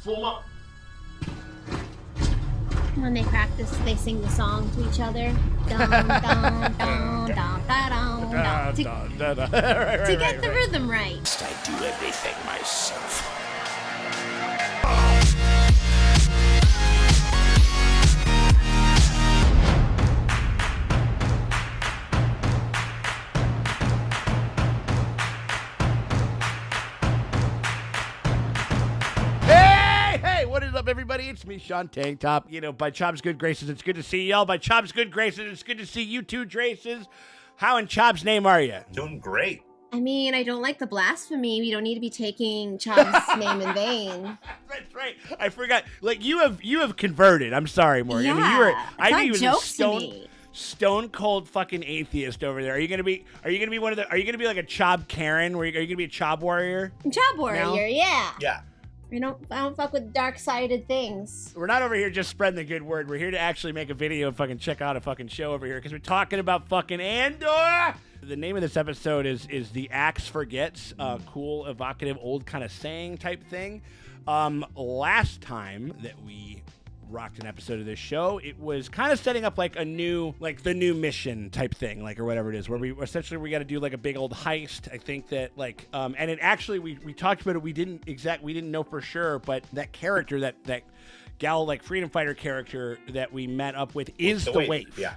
Form up. When they practice, they sing the song to each other. Dun, dun, dun, dun, dun, dun, dun. To get the rhythm right. I do everything myself. What is up, everybody? It's me, Sean Tank Top. You know, by Chobb's good graces, it's good to see y'all. By Chobb's good graces, it's good to see you two, Draces. How in Chobb's name are you? Doing great. I mean, I don't like the blasphemy. We don't need to be taking Chobb's name in vain. That's right. I forgot. Like you have converted. I'm sorry, Morgan. Yeah, I knew you it's was not a jokes to me. stone cold fucking atheist over there. Are you gonna be one of the? Are you gonna be like a Chobb Karen? Are you gonna be a Chobb warrior? Chobb warrior, No? yeah. Yeah. I don't fuck with dark-sided things. We're not over here just spreading the good word. We're here to actually make a video and fucking check out a fucking show over here because we're talking about fucking Andor. The name of this episode is The Axe Forgets. Cool, evocative, old kind of saying type thing. Last time that we rocked an episode of this show, it was kind of setting up like the new mission type thing, like, or whatever it is, where we got to do like a big old heist. I think that like and it actually we talked about it, we didn't know for sure, but that character, that gal, like freedom fighter character that we met up with is the wave. Yeah.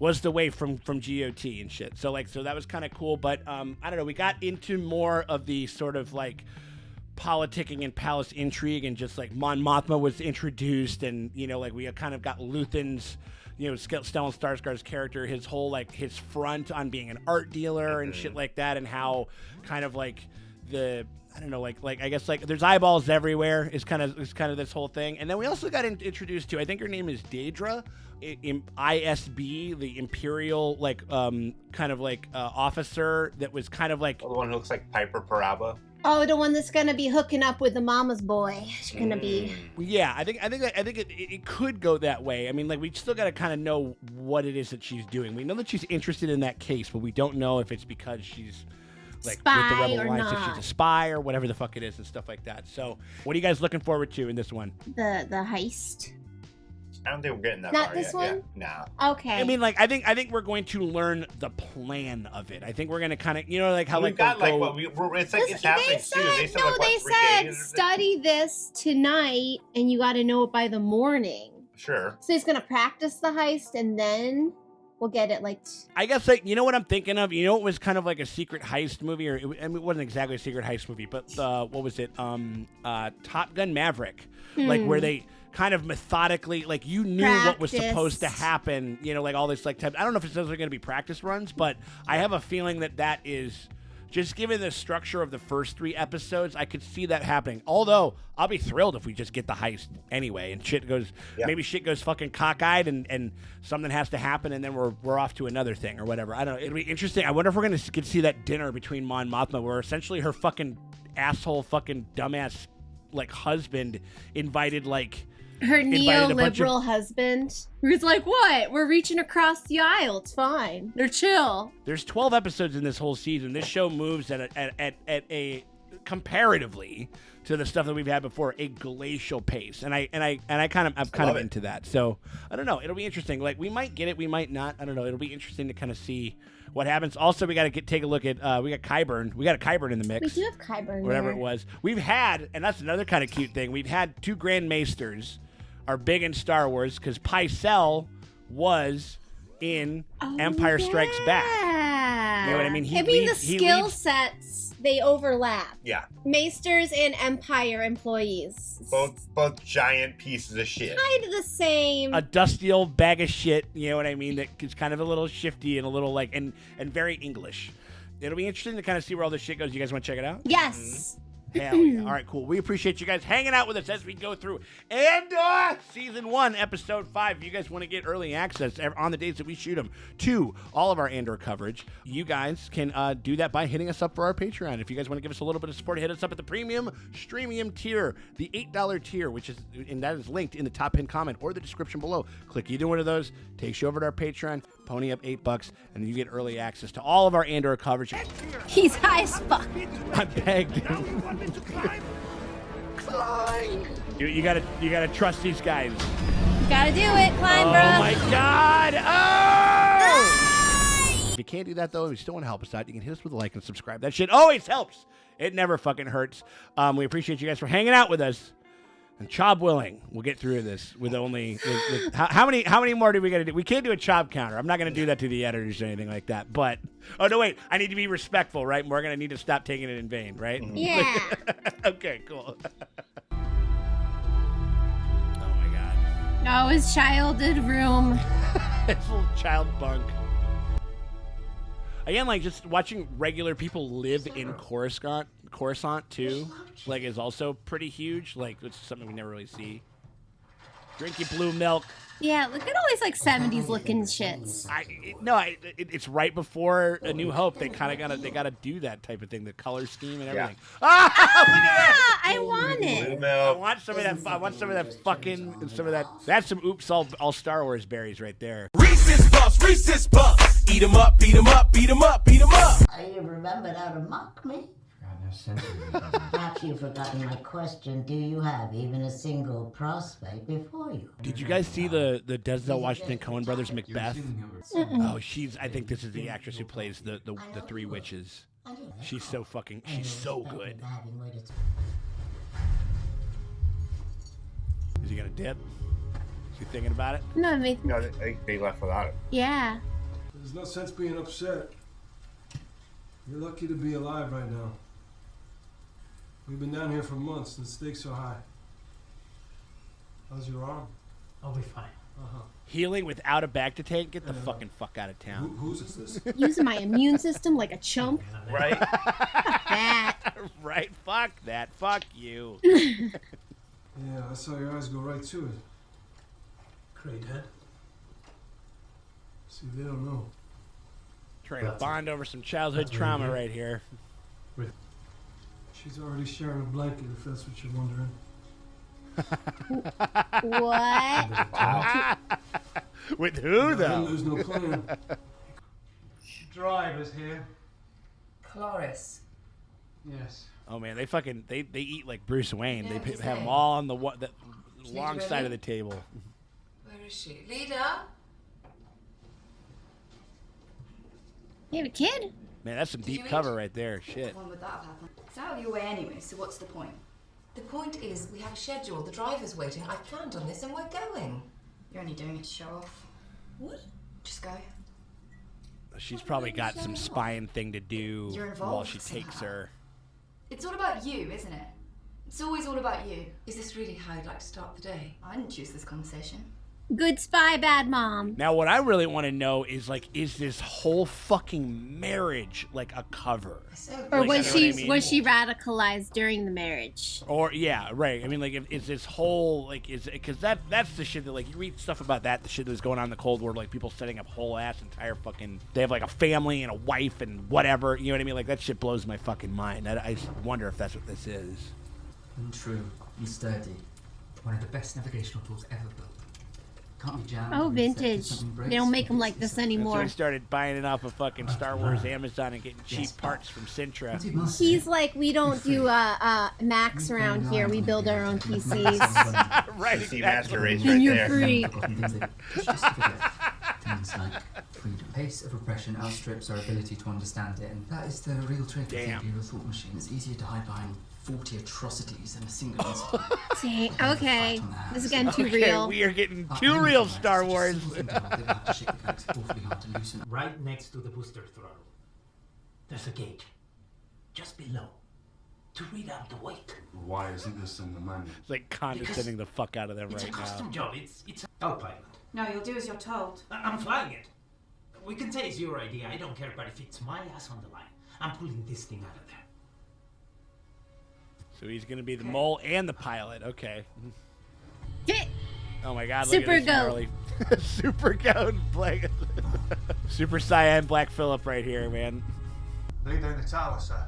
Was the wave from GOT and shit. So that was kind of cool, but I don't know, we got into more of the sort of like politicking and palace intrigue, and just like Mon Mothma was introduced, and you know, like we kind of got Luthen's, you know, Stellan Skarsgård's character, his whole like his front on being an art dealer and shit like that, and how kind of like the, I don't know, like I guess like there's eyeballs everywhere is kind of this whole thing. And then we also got introduced to, I think her name is Daedra, ISB, the Imperial like kind of like officer that was kind of like The one who looks like Piper Paraba. Oh, the one that's gonna be hooking up with the mama's boy. She's gonna be. Yeah, I think it could go that way. I mean, like we still got to kind of know what it is that she's doing. We know that she's interested in that case, but we don't know if it's because she's like Spy with the Rebel or Alliance, if not. she's a spy or whatever the fuck it is and stuff like that. So, what are you guys looking forward to in this one? The heist. I don't think we're getting that Not far this yet. one? Yeah. Nah. Okay. I mean, like I think we're going to learn the plan of it. I think we're going to kind of, you know, like how We've like got they'll like go- what it's like it's happening soon. They said no, like, what, they 3 said days or something? study this tonight, and you got to know it by the morning. Sure. So he's gonna practice the heist, and then we'll get it like. I guess, like, you know what I'm thinking of? You know, it was kind of like a secret heist movie, or I mean, it wasn't exactly a secret heist movie, but what was it? Top Gun Maverick, like where they kind of methodically, like you knew what was supposed to happen. You know, like all this like type. I don't know if it's necessarily going to be practice runs, but I have a feeling that is. Just given the structure of the first 3 episodes, I could see that happening. Although, I'll be thrilled if we just get the heist anyway, and maybe shit goes fucking cockeyed, and something has to happen, and then we're off to another thing or whatever. I don't know. It'll be interesting. I wonder if we're going to get to see that dinner between Mon Mothma, where essentially her fucking asshole, fucking dumbass, like husband invited like. Her neoliberal of... husband. He's like, what? We're reaching across the aisle. It's fine. They're chill. There's 12 episodes in this whole season. This show moves at a comparatively to the stuff that we've had before, a glacial pace. And I'm kind of into that. So I don't know. It'll be interesting. Like we might get it, we might not. I don't know. It'll be interesting to kind of see what happens. Also, we got to take a look at we got Qyburn. We got a Qyburn in the mix. We do have Qyburn. Whatever there. it was. We've had, and that's another kind of cute thing. We've had 2 Grand Maesters are big in Star Wars because Pycelle was in Empire Strikes Back. You know what I mean? The skill sets, they overlap. Yeah. Maesters and Empire employees. Both giant pieces of shit. Kind of the same. A dusty old bag of shit, you know what I mean? That is kind of a little shifty and a little like, and very English. It'll be interesting to kind of see where all this shit goes. You guys want to check it out? Yes. Hell yeah. All right, cool. We appreciate you guys hanging out with us as we go through Andor Season 1, Episode 5. If you guys want to get early access on the days that we shoot them to all of our Andor coverage, you guys can do that by hitting us up for our Patreon. If you guys want to give us a little bit of support, hit us up at the premium streamium tier, the $8 tier, and that is linked in the top pinned comment or the description below. Click either one of those, takes you over to our Patreon, pony up $8, and you get early access to all of our Andor coverage. He's high as fuck. I begged. Climb! You gotta trust these guys. Gotta do it, climb, Oh bro. my God! Oh! If you can't do that though, if you still want to help us out, you can hit us with a like and subscribe. That shit always helps. It never fucking hurts. We appreciate you guys for hanging out with us. And Chobb willing, we'll get through this with only. How many more do we gotta do? We can't do a Chobb counter. I'm not gonna do that to the editors or anything like that. But oh no, wait, I need to be respectful, right? We're gonna need to stop taking it in vain, right? Yeah. Okay, cool. Oh my God. Oh, his childhood room. This little child bunk. Again, like just watching regular people live in Coruscant too, like is also pretty huge. Like it's something we never really see. Drink your blue milk. Yeah, look at all these like 70s looking shits. It's right before A New Hope. They gotta do that type of thing, the color scheme and everything. Yeah. Ah, look at that! I want Blue it. I milk. want some of that. I want some of that fucking. Some of that. That's some oops all Star Wars berries right there. Reese's Puffs. Eat 'em up, beat 'em up, beat 'em up, beat 'em up. You remembered how to mock me? Perhaps you've forgotten my question. Do you have even a single prospect before you? Did you guys see the Denzel Washington Coen brothers Macbeth? Oh, I think this is the actress who plays the three witches. She's so so good. Is he gonna dip? Is he thinking about it? No, it makes No, they left without it. yeah. There's no sense being upset. You're lucky to be alive right now. We've been down here for months and the stakes are high. How's your arm? I'll be fine. Healing without a back to take? Get the fucking fuck out of town. Whose is this? Using my immune system like a chump. Right? That. Right? Fuck that. Fuck you. Yeah, I saw your eyes go right to it. Great, huh? See, they don't know. Trying to bond over some childhood trauma right here. She's already sharing a blanket, if that's what you're wondering. What? With who though? There's no plan. Driver's here. Cloris. Yes. Oh man, they eat like Bruce Wayne. Yeah, They what have you them say? all on the long ready? side of the table. Where is she? Leader? You have a kid? Man, that's some Did you deep eat? cover right there. Shit. When would that have happened? It's out of your way anyway, so what's the point? The point is, we have a schedule. The driver's waiting. I planned on this and we're going. You're only doing it to show off. What? Just go. She's probably got some spying thing to do You're while involved she takes somehow. her. It's all about you, isn't it? It's always all about you. Is this really how I'd like to start the day? I didn't choose this conversation. Good spy, bad mom. Now, what I really want to know is like, is this whole fucking marriage like a cover? So Or Like, was you know what she I mean? was she radicalized during the marriage? Or yeah, right. I mean, like, is this whole like because that's the shit that like you read stuff about that the shit that was going on in the Cold War, like people setting up whole ass entire fucking. They have like a family and a wife and whatever. You know what I mean? Like that shit blows my fucking mind. I wonder if that's what this is. And true and sturdy. One of the best navigational tools ever built. Can't be jammed. Oh, or reset if vintage. something breaks. They don't make them like this So we anymore. started buying it off of fucking Star Wars Amazon and getting cheap Yes, parts from Sintra. He's like, we don't do Macs around here. We build our own PCs. Right, PC Master Race And right you're there. free. Things like freedom. Pace of oppression outstrips our ability to understand it, and that is the real trick of the Damn. Imperial thought machine. It's easier to hide behind 40 atrocities than a single incident. Dang, okay. This is getting too Okay, real. we are getting too real, Star Wars. Right next to the booster throttle, there's a gauge. Just below. To read out the weight. Why isn't this in the manual? It's like condescending the fuck out of them It's right a custom now. job. It's our pilot. No, you'll do as you're told. I'm flying it. We can say it's your idea. I don't care, but if it's my ass on the line, I'm pulling this thing out of there. So he's gonna be the mole and the pilot. Okay. Hit. Oh my God! Super look at this goat. gnarly- Super goat, black, Super Saiyan Black Phillip right here, man. Leader in the tower, sir.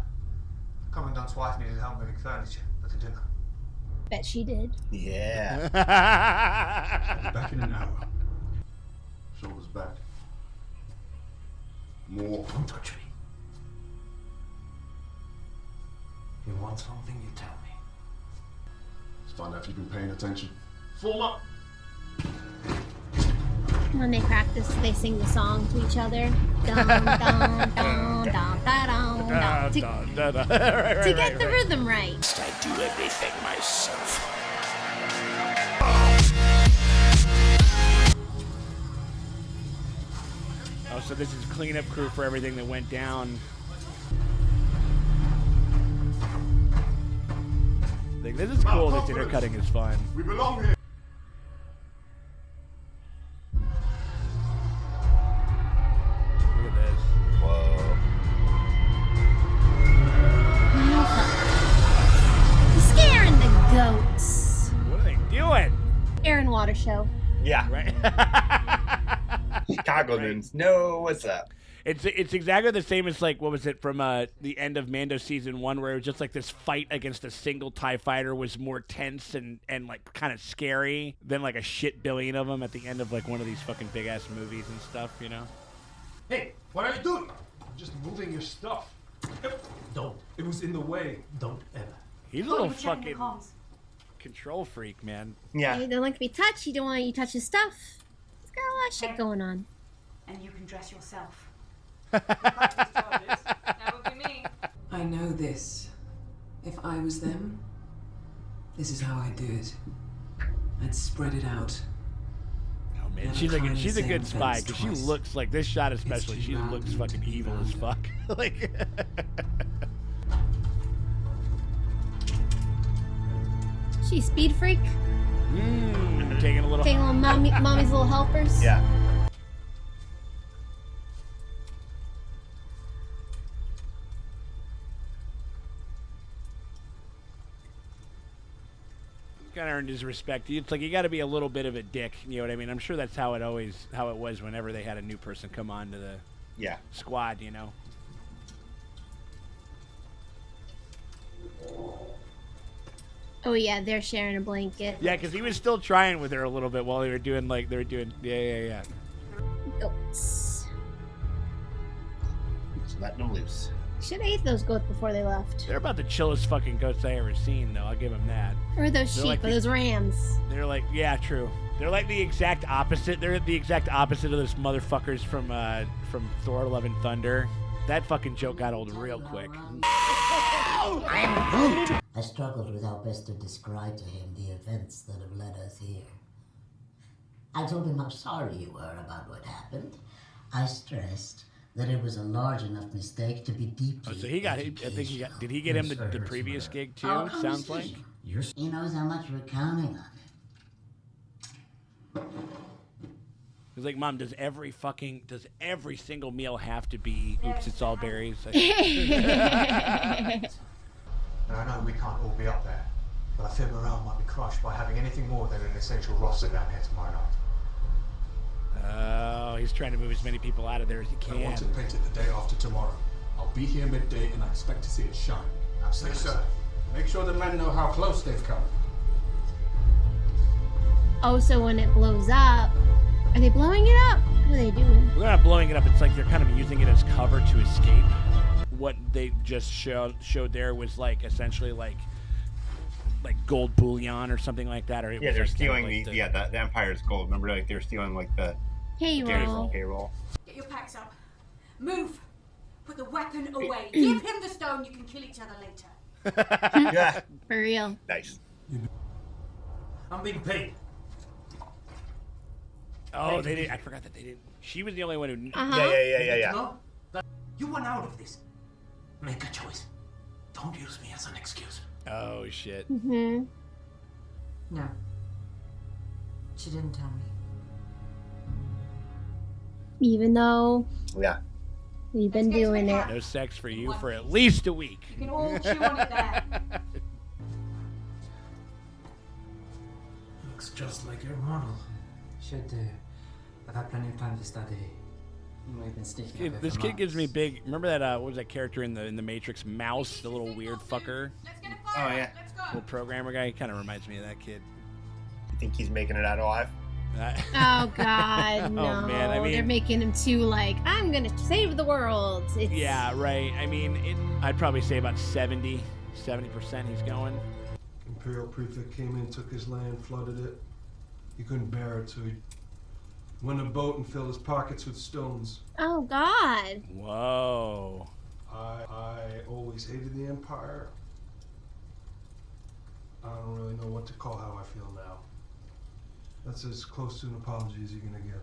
Commandant's wife needed help moving furniture for the dinner. Bet she did. Yeah. Back in an hour. Shoulders back. More. Don't touch me. You want something, you tell me. Find out if you've been paying attention. Form up. When they practice, they sing the song to each other. Dun, dun, dun, dun, dun, dun, dun, to get the rhythm right. I do everything myself. Oh, so this is cleanup crew for everything that went down. Like, this is cool. This intercutting is fun. We belong here. Look at this. Whoa. Scaring the goats. What are they doing? Air and water show. Yeah. Right. Chicagoans know what's up. It's exactly the same as, like, what was it from the end of Mando season 1, where it was just like this fight against a single TIE fighter was more tense and like kind of scary than like a shit billion of them at the end of like one of these fucking big ass movies and stuff, you know? Hey, what are you doing? I'm just moving your stuff. Don't. It was in the way. Don't ever. He's a little fucking control freak, man. Yeah. He don't like to be touched. He don't want you to touch his stuff. He's got a lot of shit going on. And you can dress yourself. That would be me. I know this. If I was them, this is how I'd do it. I'd spread it out. Oh man, Never she's climb like the she's a same good spy fence because she twice. looks like this shot especially. It's She too looks round fucking to be evil as fuck. Like. She speed freak. Taking a little. Taking a little mommy's little helpers. Yeah. Kind of earned his respect. It's like you got to be a little bit of a dick. You know what I mean? I'm sure that's how it was whenever they had a new person come on to the squad. You know. Oh yeah, they're sharing a blanket. Yeah, because he was still trying with her a little bit while they were doing yeah. Goats. Just letting them loose. Should have ate those goats before they left. They're about the chillest fucking goats I ever seen, though. I'll give them that. Or those They're sheep, like or those rams. They're like, yeah, true. They're like the exact opposite. They're the exact opposite of those motherfuckers from Thor: Love and Thunder. That fucking joke got old real quick. I struggled with how best to describe to him the events that have led us here. I told him how sorry you were about what happened. I stressed that it was a large enough mistake to be deeply. Oh, so he got. I think he got. Did he get him the previous gig too? Our Sounds like. conversation. He knows how much we're counting on him. He's like, Mom, does every single meal have to be? Oops, it's all berries. Now, I know we can't all be up there, but I fear morale might be crushed by having anything more than an essential roster down here tomorrow night. Oh, he's trying to move as many people out of there as he can. I want it painted the day after tomorrow. I'll be here midday and I expect to see it shine. Absolutely, sir. Make sure the men know how close they've come. Oh, so when it blows up, are they blowing it up? What are they doing? They're not blowing it up. It's like they're kind of using it as cover to escape. What they just showed there was like essentially like gold bullion or something like that. Or it Yeah, was they're like stealing kind of like the Empire's gold. Remember, like they're stealing like the payroll. Get your packs up. Move. Put the weapon away. Give him the stone. You can kill each other later. Yeah. For real. Nice. I'm being paid. Oh, they did. I forgot that they didn't. She was the only one who. Yeah. No, you want out of this. Make a choice. Don't use me as an excuse. Oh shit. Mm-hmm. No. She didn't tell me. Even though we've been doing it. No sex for you for at least a week. You can all chew on it there. Looks just like your model. I've had plenty of time to study. We've been sticking up This kid gives me big. Remember that? What was that character in the Matrix? Mouse, the little weird fucker. Oh yeah. Little programmer guy. He kind of reminds me of that kid. You think he's making it out alive? Oh God, no! Oh man, I mean, they're making him too like I'm gonna save the world. It's... Yeah, right. I mean, I'd probably say about 70% he's going. Imperial prefect came in, took his land, flooded it. He couldn't bear it, so he went on a boat and filled his pockets with stones. Oh, God. Whoa. I always hated the Empire. I don't really know what to call how I feel now. That's as close to an apology as you're gonna get.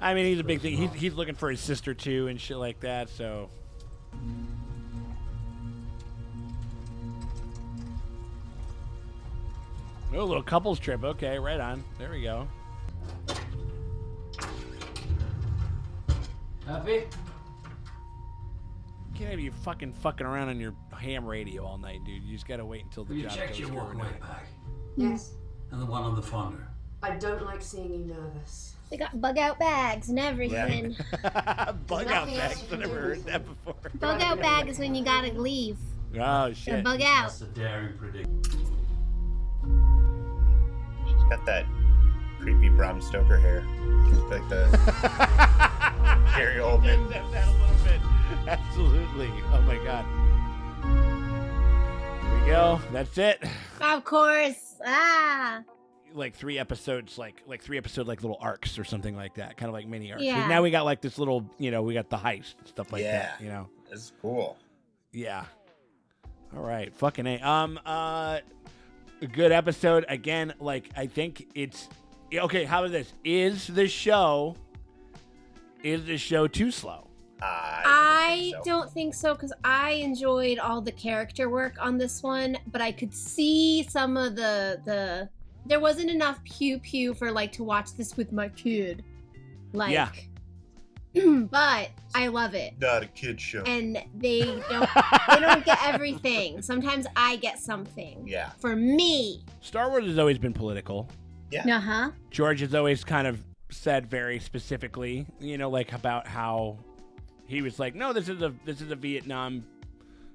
I mean, he's a big thing. He's looking for his sister too and shit like that. So. Oh, a little couples trip. Okay, right on. There we go. Happy? Can't have you fucking around on your ham radio all night, dude. You just gotta wait until the job checked goes your through. walk-away bag? Yes. And the one on the fonder? I don't like seeing you nervous. They got bug-out bags and everything. Bug-out bags. I've never heard that before. Bug-out bag is when you gotta leave. Oh, shit. Bug out. That's a daring prediction. She's got that creepy Bram Stoker hair. Like the Gary Oldman. That a little bit. Absolutely. Oh, my God. Here we go. That's it. Of course. Ah. Like 3 episodes, like little arcs or something like that, kind of like mini arcs. Yeah. Now we got like this little, we got the heist stuff like that. It's cool. Yeah. All right, fucking A. A good episode again. Like I think it's okay. How about this? Is the show too slow? I don't think so because I enjoyed all the character work on this one, but I could see some of the there wasn't enough pew for like to watch this with my kid. Like, yeah. But I love it. Not a kid show. And they don't get everything. Sometimes I get something. Yeah. For me. Star Wars has always been political. Yeah. Uh-huh. George has always kind of said very specifically, like about how he was like, no, this is a Vietnam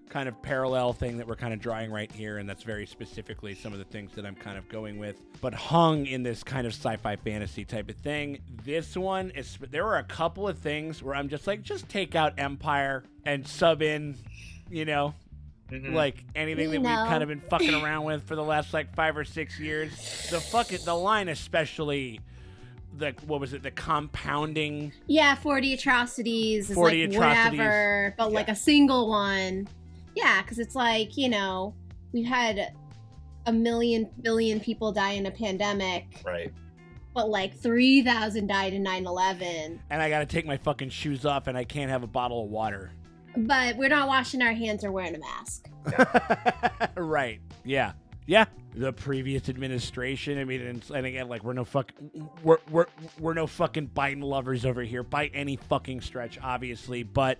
kind of parallel thing that we're kind of drawing right here, and that's very specifically some of the things that I'm kind of going with, but hung in this kind of sci-fi fantasy type of thing. This one is, there were a couple of things where I'm just like, just take out Empire and sub in, like anything that we've kind of been fucking around with for the last like 5 or 6 years. The line especially, the compounding. Yeah, 40 atrocities is 40 like atrocities. whatever, but like a single one. Yeah, because it's like, we've had a billion people die in a pandemic. Right. But like 3,000 died in 9/11. And I gotta take my fucking shoes off and I can't have a bottle of water. But we're not washing our hands or wearing a mask. Right. Yeah. Yeah. The previous administration. I mean, and again, like we're no fucking Biden lovers over here by any fucking stretch, obviously. But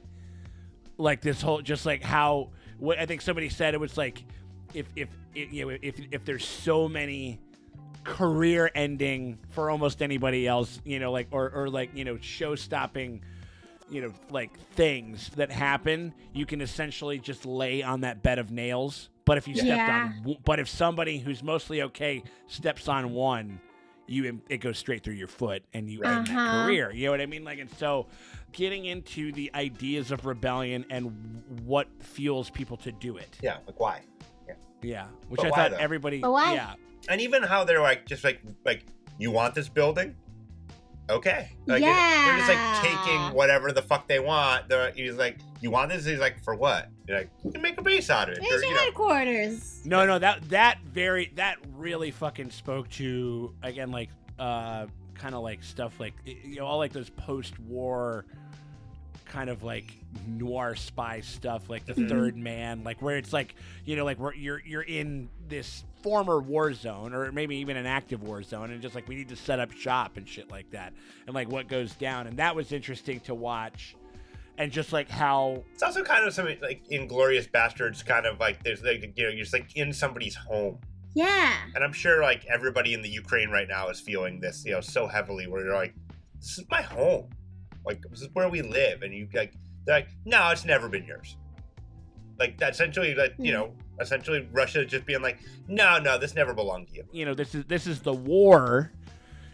like this whole, just like how, what I think somebody said, it was like, if there's so many career ending for almost anybody else, show stopping, like things that happen, you can essentially just lay on that bed of nails. But if you if somebody who's mostly okay steps on one, it goes straight through your foot and you end that career. You know what I mean? Like, and so getting into the ideas of rebellion and what fuels people to do it. Yeah, like why? Yeah, which I thought everybody. But why? Yeah, and even how they're like, just like you want this building? Okay. Like they're just like taking whatever the fuck they want. He's like, you want this? He's like, for what? You're like, you can make a base out of it. There's your headquarters. No, that really fucking spoke to, again, like kind of like stuff like all like those post-war kind of like noir spy stuff, like the Third Man, like where it's like, like where you're in this former war zone or maybe even an active war zone, and just like we need to set up shop and shit like that, and like what goes down, and that was interesting to watch. And just like how it's also kind of something like Inglourious Bastards, kind of like there's like you're just like in somebody's home. Yeah. And I'm sure like everybody in the Ukraine right now is feeling this, so heavily, where you're like, this is my home, like this is where we live, and they're like, no, it's never been yours. Like that essentially, like essentially Russia just being like, no, this never belonged to you. This is the war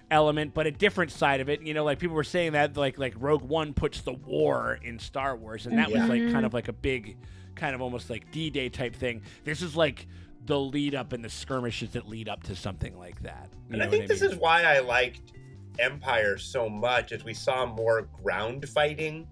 element, but a different side of it. Like people were saying that like Rogue One puts the war in Star Wars, and that was like kind of like a big kind of almost like D-Day type thing. This is like the lead up and the skirmishes that lead up to something like that. And I think this is why I liked Empire so much, as we saw more ground fighting,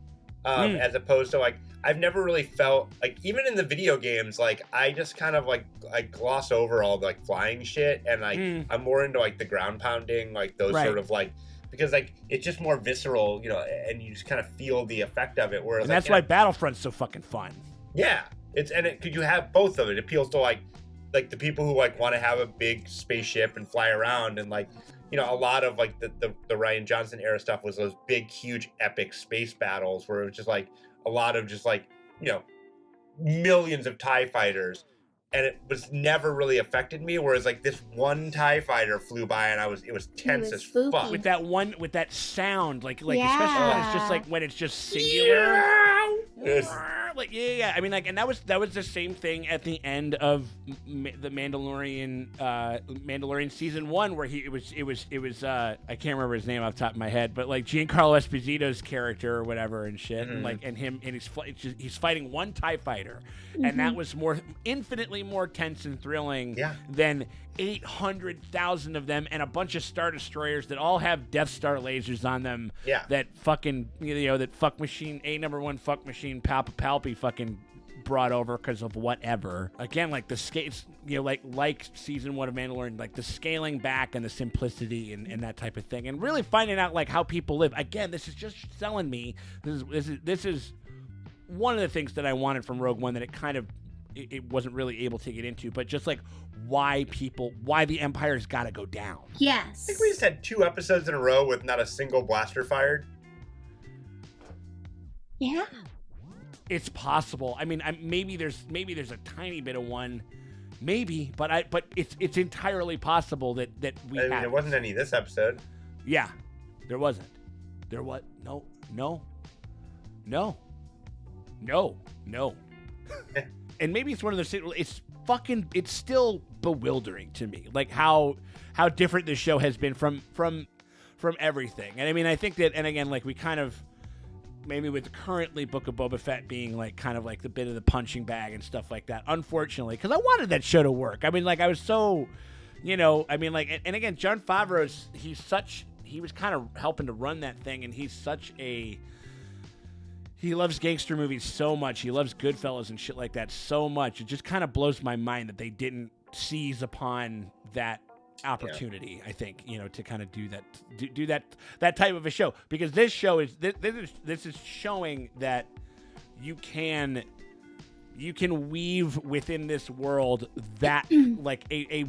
as opposed to like, I've never really felt like, even in the video games, like I just kind of like I gloss over all the like flying shit, and like I'm more into like the ground pounding, like those sort of like, because like it's just more visceral, you know, and you just kind of feel the effect of it. Whereas and that's why Battlefront's so fucking fun. Yeah, could you have both of it? It appeals to like the people who like want to have a big spaceship and fly around, and like, you know, a lot of like the Rian Johnson era stuff was those big, huge, epic space battles where it was just like a lot of just like, you know, millions of TIE fighters, and it was never really affected me. Whereas like this one TIE fighter flew by and it was tense as fuck. With that sound, like especially when it's just like when it's just singular. Like I mean, like, and that was the same thing at the end of the Mandalorian season 1, where it was I can't remember his name off the top of my head, but like Giancarlo Esposito's character or whatever and shit, and like he's fighting one TIE fighter, and that was infinitely more tense and thrilling than 800,000 of them and a bunch of Star Destroyers that all have Death Star lasers on them. That fucking, you know, that fuck machine, number one fuck machine Palpy fucking brought over because of whatever. Again, like the scales, you know, like season 1 of Mandalorian, like the scaling back and the simplicity and that type of thing, and really finding out like how people live. Again, this is just selling me. This is one of the things that I wanted from Rogue One that it wasn't really able to get into, but just like why the Empire's got to go down. Yes. I think we just had 2 episodes in a row with not a single blaster fired. Yeah. It's possible. I mean, maybe there's a tiny bit of one, maybe, but it's entirely possible that we. I mean, there wasn't any this episode. Yeah, there wasn't. There was no. And maybe it's one of those things. It's still bewildering to me, like how different this show has been from everything. And I mean, I think that, and again, like we kind of, maybe with currently Book of Boba Fett being like kind of like the bit of the punching bag and stuff like that, unfortunately, because I wanted that show to work. I mean, like I was so, you know, I mean, like, and again, Jon Favreau's, he was kind of helping to run that thing, and he loves gangster movies so much. He loves Goodfellas and shit like that so much. It just kind of blows my mind that they didn't seize upon that opportunity. I think, you know, to kind of do that type of a show, because this show is this is showing that you can weave within this world that like a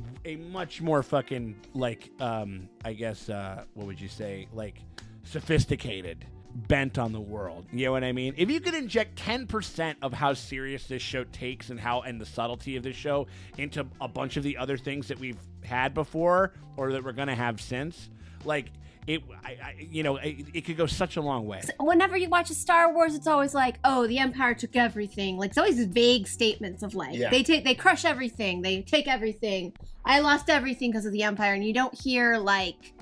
much more fucking like I guess what would you say, like sophisticated bent on the world. You know what I mean? If you could inject 10% of how serious this show takes and the subtlety of this show into a bunch of the other things that we've had before or that we're gonna have since, like it could go such a long way. Whenever you watch a Star Wars, it's always like, oh, the Empire took everything. Like, it's always vague statements of like, they crush everything, they take everything. I lost everything because of the Empire, and you don't hear like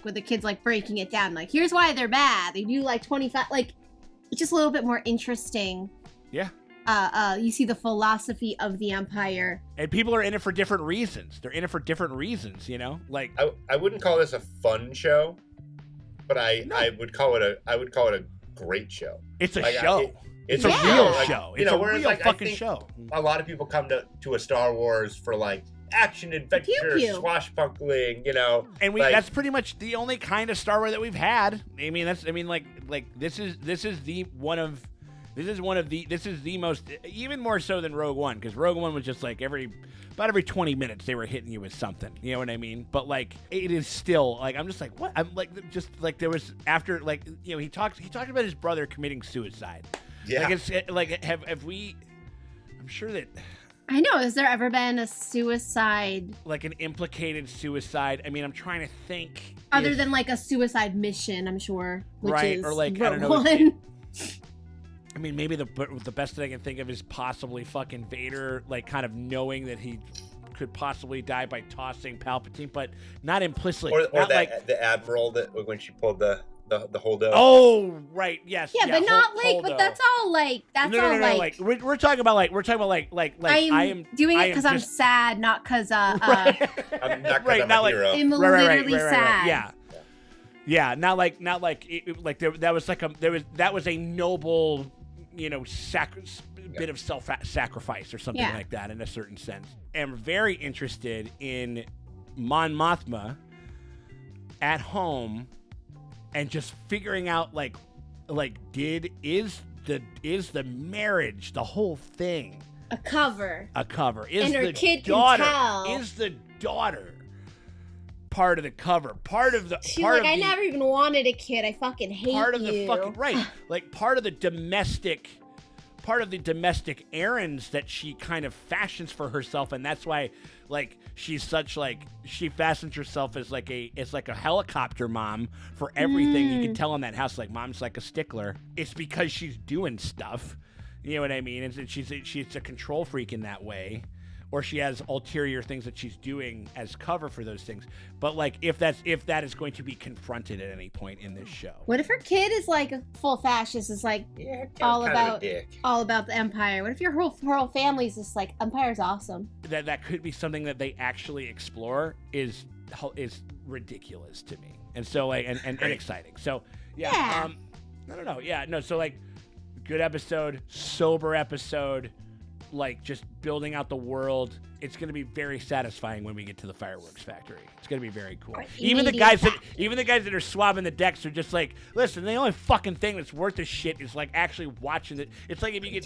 with the kids like breaking it down, like here's why they're bad. They do like 25, like it's just a little bit more interesting. Yeah. You see the philosophy of the Empire, and people are in it for different reasons. They're in it for different reasons, you know. Like I wouldn't call this a fun show, but I would call it a great show. It's a show. It's a real like, show. You It's know, a whereas real like fucking I think show. A lot of people come to a Star Wars for like action, adventure, pew. swashbuckling, you know. And that's pretty much the only kind of Star Wars that we've had. I mean, this is the most, even more so than Rogue One, because Rogue One was just like about every 20 minutes they were hitting you with something, you know what I mean? But like it is still like, I'm just like, what? I'm like, just like there was after, like, you know, he talked about his brother committing suicide. Yeah. Like it's like have we? I'm sure that. I know. Has there ever been a suicide? Like an implicated suicide? I mean, I'm trying to think. Other than like a suicide mission, I'm sure. Which is or like, I don't know. I mean, maybe the best thing I can think of is possibly fucking Vader, like kind of knowing that he could possibly die by tossing Palpatine, but not implicitly. Or not the Admiral that when she pulled the The Holdo. Oh, right. Yes. Yeah, but not like. But that's all like. That's all like. We're talking about like. I am doing it because I'm sad, not because I'm not because I'm a hero. I'm literally sad. Yeah. Yeah, not like that was a noble, bit of self-sacrifice or something like that in a certain sense. I'm very interested in Mon Mothma at home and just figuring out is the marriage, the whole thing a cover? Is and her the kid daughter, can tell. Is the daughter part of the cover? She's like, I never even wanted a kid. I fucking hate you. Part of the fucking like part of the domestic errands that she kind of fashions for herself, and that's why she's such she fashions herself as like a helicopter mom for everything. You can tell in that house mom's like a stickler. It's because she's doing stuff. You know what I mean? And she's a control freak in that way. Or she has ulterior things that she's doing as cover for those things. But if that is going to be confronted at any point in this show. What if her kid is like a full fascist? Is all about the Empire. What if your whole family's just like Empire's awesome? That could be something that they actually explore is ridiculous to me. And so and exciting. So I don't know. Yeah, no. So good episode, sober episode. Just building out the world. It's going to be very satisfying when we get to the fireworks factory. It's going to be very cool. Even the guys that are swabbing the decks are just listen, the only fucking thing that's worth a shit is actually watching it. It's like if you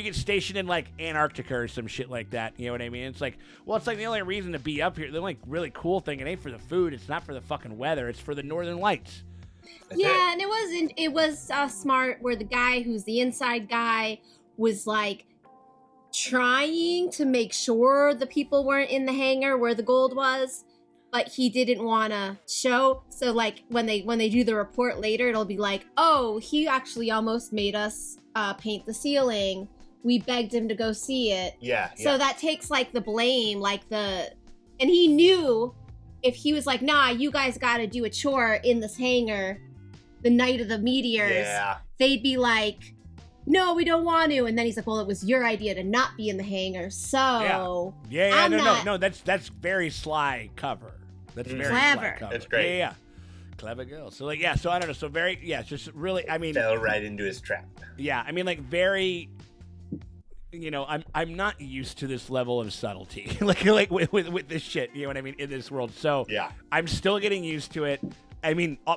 get stationed in Antarctica or some shit like that. You know what I mean? It's it's the only reason to be up here. The only really cool thing, it ain't for the food. It's not for the fucking weather. It's for the Northern Lights. And it was smart where the guy who's the inside guy was trying to make sure the people weren't in the hangar where the gold was, but he didn't want to show. So when they do the report later, it'll be oh, he actually almost made us paint the ceiling. We begged him to go see it. Yeah. So that takes the blame, and he knew if he was nah, you guys got to do a chore in this hangar the night of the meteors, they'd be no, we don't want to. And then he's well, it was your idea to not be in the hangar. So no, that's very sly cover. That's very clever. Sly cover. That's great. Yeah. Clever girl. So so I don't know. So very, it's just really, fell right into his trap. Yeah, very, I'm not used to this level of subtlety, with this shit. You know what I mean, in this world. So I'm still getting used to it.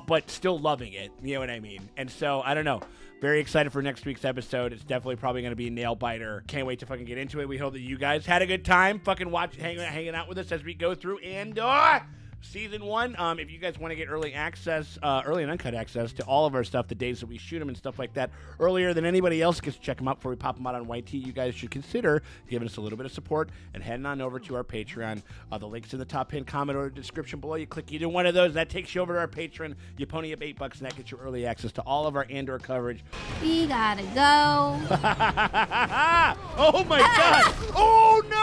But still loving it. You know what I mean? And so I don't know. Very excited for next week's episode. It's definitely probably going to be a nail biter. Can't wait to fucking get into it. We hope that you guys had a good time fucking hanging out with us as we go through Andor Season 1. If you guys want to get early access, early and uncut access to all of our stuff, the days that we shoot them and stuff like that, earlier than anybody else gets to check them out before we pop them out on YT, you guys should consider giving us a little bit of support and heading on over to our Patreon. The link's in the top pinned comment or description below. You click either one of those, that takes you over to our Patreon. You pony up $8, and that gets you early access to all of our Andor coverage. We gotta go. Oh my God! Oh no!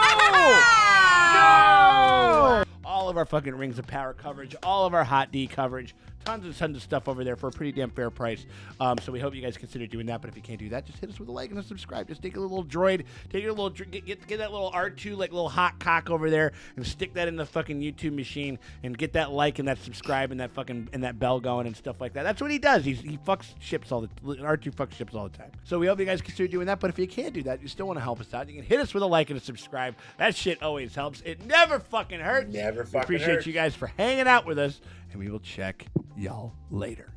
No! All of our fucking Rings of Power coverage, all of our Hot D coverage, tons and tons of stuff over there for a pretty damn fair price. So we hope you guys consider doing that. But if you can't do that, just hit us with a like and a subscribe. Just take a little droid, get that little R2 little hot cock over there and stick that in the fucking YouTube machine and get that like and that subscribe and that fucking and that bell going and stuff like that. That's what he does. He fucks ships R2 fucks ships all the time. So we hope you guys consider doing that. But if you can't do that, you still want to help us out, you can hit us with a like and a subscribe. That shit always helps. It never fucking hurts. Never fucking hurts. Appreciate hurts. you guys for hanging out with us, and we will check y'all later.